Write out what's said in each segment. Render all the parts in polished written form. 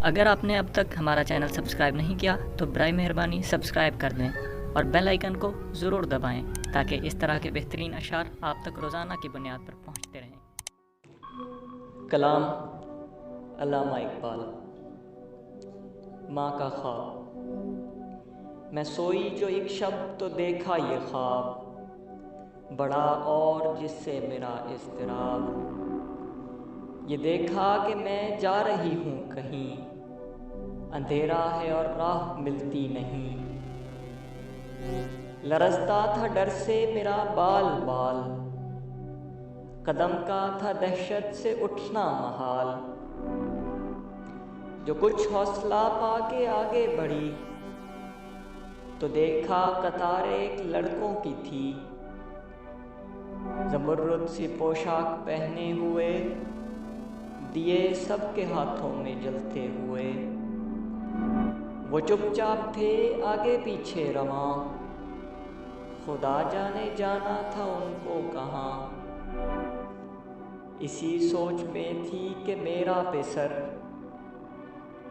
अगर आपने अब तक हमारा चैनल सब्सक्राइब नहीं किया तो बराए मेहरबानी सब्सक्राइब कर दें और बेल आइकन को ज़रूर दबाएं ताकि इस तरह के बेहतरीन अशार आप तक रोज़ाना की बुनियाद पर पहुंचते रहें। कलाम अल्लामा इकबाल। माँ का ख्वाब। मैं सोई जो एक शब तो देखा ये ख्वाब, बड़ा और जिससे मेरा इज़्तिराब। ये देखा कि मैं जा रही हूँ कहीं, अंधेरा है और राह मिलती नहीं। लरज़ता था डर से मेरा बाल बाल, कदम का था दहशत से उठना महाल। जो कुछ हौसला पाके आगे बढ़ी तो देखा कतार एक लड़कों की थी। ज़मुर्रुद सी पोशाक पहने हुए, दिए सबके हाथों में जलते हुए। वो चुपचाप थे आगे पीछे रवां, खुदा जाने जाना था उनको कहाँ। इसी सोच में थी कि मेरा पेसर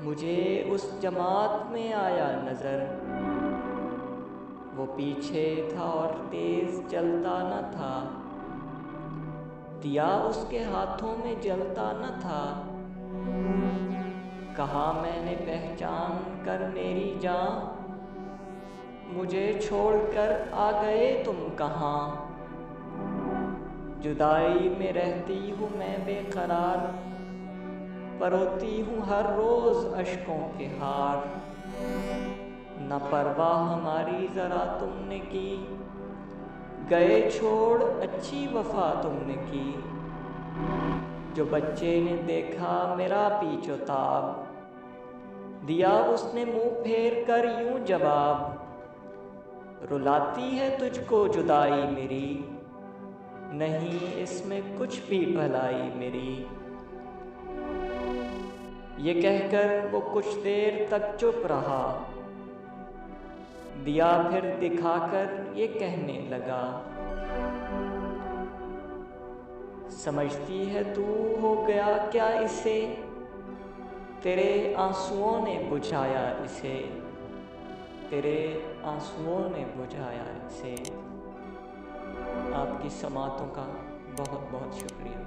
मुझे उस जमात में आया नज़र। वो पीछे था और तेज़ चलता न था, दिया उसके हाथों में जलता न था। कहा मैंने पहचान कर मेरी जान, मुझे छोड़कर आ गए तुम कहाँ। जुदाई में रहती हूँ मैं बेकरार, परोती हूँ हर रोज़ अश्कों के हार। न परवाह हमारी ज़रा तुमने की, गए छोड़ अच्छी वफ़ा तुमने की। जो बच्चे ने देखा मेरा पीछोताब, दिया उसने मुँह फेर कर यूं जवाब। रुलाती है तुझको जुदाई मेरी, नहीं इसमें कुछ भी भलाई मेरी। ये कहकर वो कुछ देर तक चुप रहा, दिया फिर दिखाकर ये कहने लगा। समझती है तू हो गया क्या इसे, तेरे आंसुओं ने बुझाया इसे, तेरे आंसुओं ने बुझाया इसे। आपकी समातों का बहुत बहुत शुक्रिया।